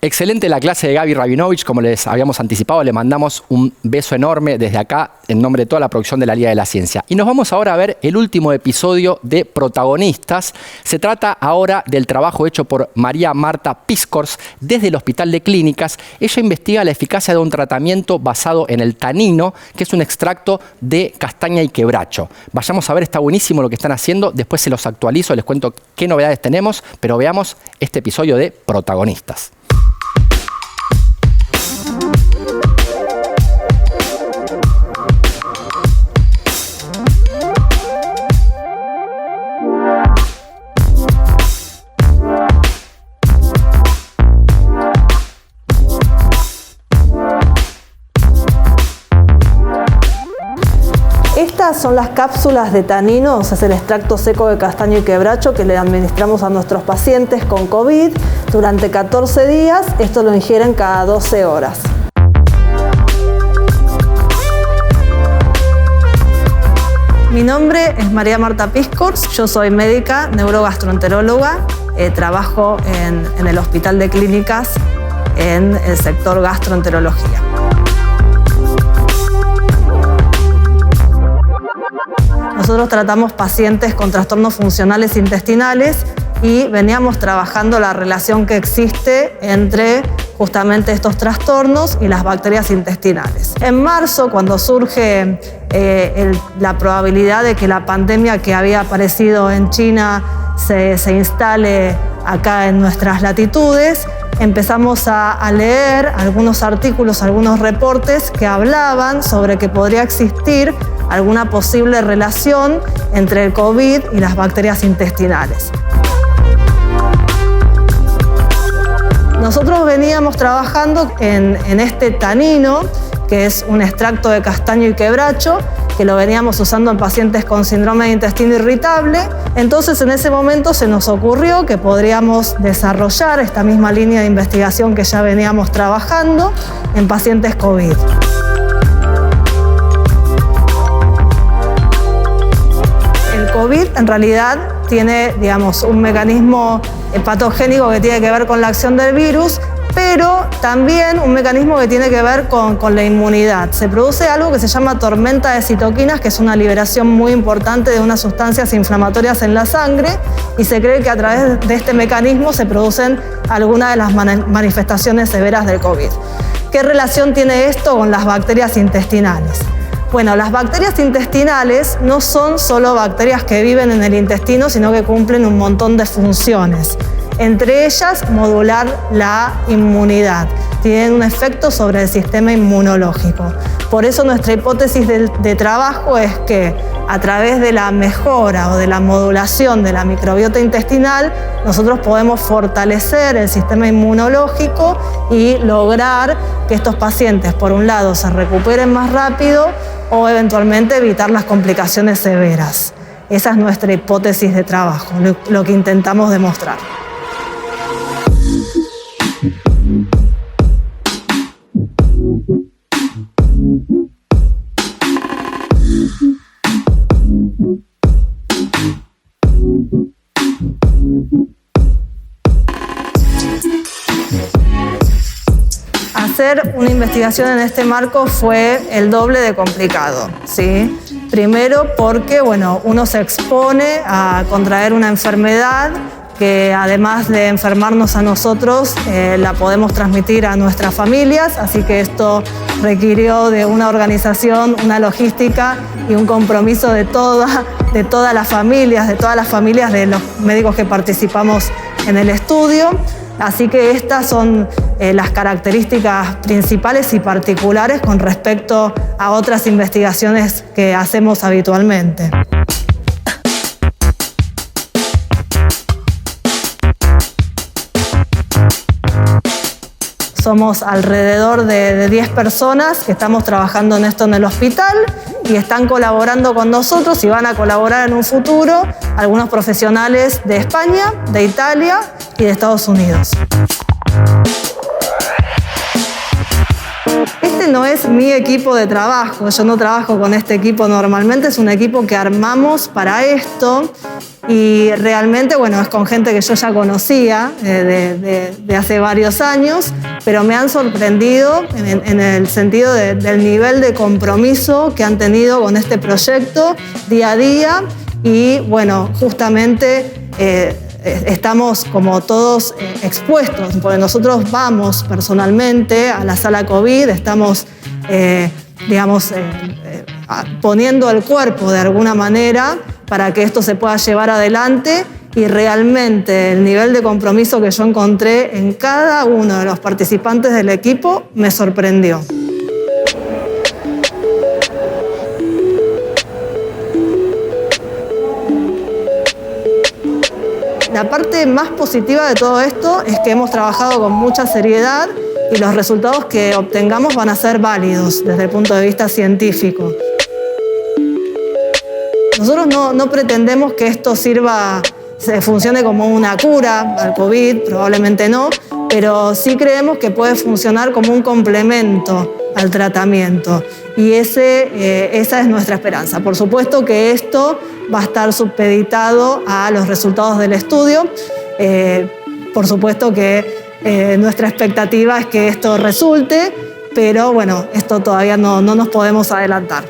Excelente la clase de Gaby Rabinovich, como les habíamos anticipado, le mandamos un beso enorme desde acá en nombre de toda la producción de la Liga de la Ciencia. Y nos vamos ahora a ver el último episodio de Protagonistas. Se trata ahora del trabajo hecho por María Marta Piscors desde el Hospital de Clínicas. Ella investiga la eficacia de un tratamiento basado en el tanino, que es un extracto de castaña y quebracho. Vayamos a ver, está buenísimo lo que están haciendo, después se los actualizo, les cuento qué novedades tenemos, pero veamos este episodio de Protagonistas. Estas son las cápsulas de tanino, o sea, es el extracto seco de castaño y quebracho que le administramos a nuestros pacientes con COVID durante 14 días. Esto lo ingieren cada 12 horas. Mi nombre es María Marta Piscors, yo soy médica, neurogastroenteróloga, trabajo en el Hospital de Clínicas en el sector gastroenterología. Nosotros tratamos pacientes con trastornos funcionales intestinales y veníamos trabajando la relación que existe entre justamente estos trastornos y las bacterias intestinales. En marzo, cuando surge la probabilidad de que la pandemia que había aparecido en China se instale acá en nuestras latitudes, empezamos a leer algunos artículos, algunos reportes que hablaban sobre que podría existir alguna posible relación entre el COVID y las bacterias intestinales. Nosotros veníamos trabajando en este tanino, que es un extracto de castaño y quebracho, que lo veníamos usando en pacientes con síndrome de intestino irritable. Entonces, en ese momento se nos ocurrió que podríamos desarrollar esta misma línea de investigación que ya veníamos trabajando en pacientes COVID. El COVID en realidad tiene, digamos, un mecanismo patogénico que tiene que ver con la acción del virus, pero también un mecanismo que tiene que ver con la inmunidad. Se produce algo que se llama tormenta de citoquinas, que es una liberación muy importante de unas sustancias inflamatorias en la sangre, y se cree que a través de este mecanismo se producen algunas de las manifestaciones severas del COVID. ¿Qué relación tiene esto con las bacterias intestinales? Bueno, las bacterias intestinales no son solo bacterias que viven en el intestino, sino que cumplen un montón de funciones. Entre ellas, modular la inmunidad. Tienen un efecto sobre el sistema inmunológico. Por eso nuestra hipótesis de trabajo es que a través de la mejora o de la modulación de la microbiota intestinal, nosotros podemos fortalecer el sistema inmunológico y lograr que estos pacientes, por un lado, se recuperen más rápido o eventualmente evitar las complicaciones severas. Esa es nuestra hipótesis de trabajo, lo que intentamos demostrar. Hacer una investigación en este marco fue el doble de complicado, ¿sí? Primero porque, bueno, uno se expone a contraer una enfermedad que además de enfermarnos a nosotros, la podemos transmitir a nuestras familias, así que esto requirió de una organización, una logística y un compromiso de todas las familias de los médicos que participamos en el estudio. Así que estas son las características principales y particulares con respecto a otras investigaciones que hacemos habitualmente. Somos alrededor de 10 personas que estamos trabajando en esto en el hospital y están colaborando con nosotros y van a colaborar en un futuro algunos profesionales de España, de Italia y de Estados Unidos. Este no es mi equipo de trabajo, yo no trabajo con este equipo normalmente, es un equipo que armamos para esto y realmente, bueno, es con gente que yo ya conocía de hace varios años, pero me han sorprendido en el sentido del nivel de compromiso que han tenido con este proyecto día a día y, bueno, justamente estamos como todos expuestos, porque nosotros vamos personalmente a la sala COVID, estamos, poniendo el cuerpo de alguna manera para que esto se pueda llevar adelante y realmente el nivel de compromiso que yo encontré en cada uno de los participantes del equipo me sorprendió. La parte más positiva de todo esto es que hemos trabajado con mucha seriedad y los resultados que obtengamos van a ser válidos desde el punto de vista científico. Nosotros no pretendemos que esto funcione como una cura al COVID, probablemente no, pero sí creemos que puede funcionar como un complemento al tratamiento y esa es nuestra esperanza. Por supuesto que esto va a estar supeditado a los resultados del estudio. Por supuesto que nuestra expectativa es que esto resulte, pero bueno, esto todavía no nos podemos adelantar.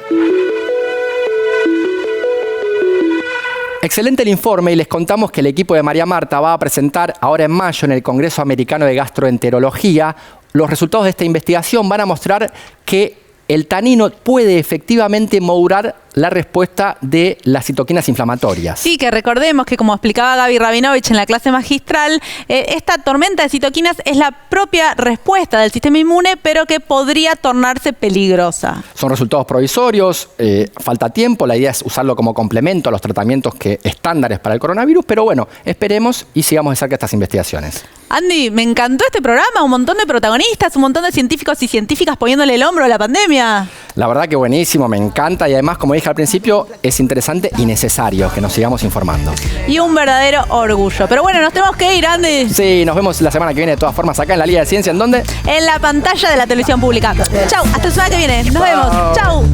Excelente el informe y les contamos que el equipo de María Marta va a presentar ahora en mayo en el Congreso Americano de Gastroenterología. Los resultados de esta investigación van a mostrar que el tanino puede efectivamente modular la respuesta de las citoquinas inflamatorias. Sí, que recordemos que como explicaba Gaby Rabinovich en la clase magistral, esta tormenta de citoquinas es la propia respuesta del sistema inmune, pero que podría tornarse peligrosa. Son resultados provisorios, falta tiempo, la idea es usarlo como complemento a los tratamientos estándares para el coronavirus, pero bueno, esperemos y sigamos de cerca estas investigaciones. Andy, me encantó este programa, un montón de protagonistas, un montón de científicos y científicas poniéndole el hombro a la pandemia. La verdad que buenísimo, me encanta y además, como dije al principio, es interesante y necesario que nos sigamos informando. Y un verdadero orgullo. Pero bueno, nos tenemos que ir, Andy. Sí, nos vemos la semana que viene de todas formas acá en la Liga de Ciencia. ¿En dónde? En la pantalla de la televisión pública. Chau, hasta la semana que viene. Nos vemos. Chau.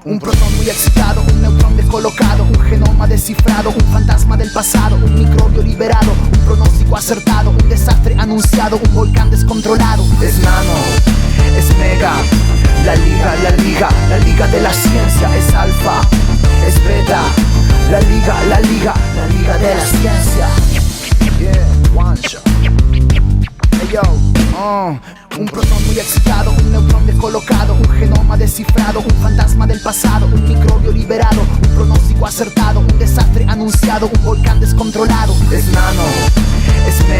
Un protón muy excitado, un neutrón descolocado, un genoma descifrado, un fantasma del pasado, un microbio liberado, un pronóstico acertado, un desastre anunciado, un volcán descontrolado. Es nano, es mega, la liga de la ciencia. Es alfa, es beta, la liga de la ciencia. Yeah, one shot. Hey yo, un protón muy excitado, un neutrón descolocado, un genoma descifrado, un fantasma del pasado, un microbio liberado, un pronóstico acertado, un desastre anunciado, un volcán descontrolado. Es nano, es mega.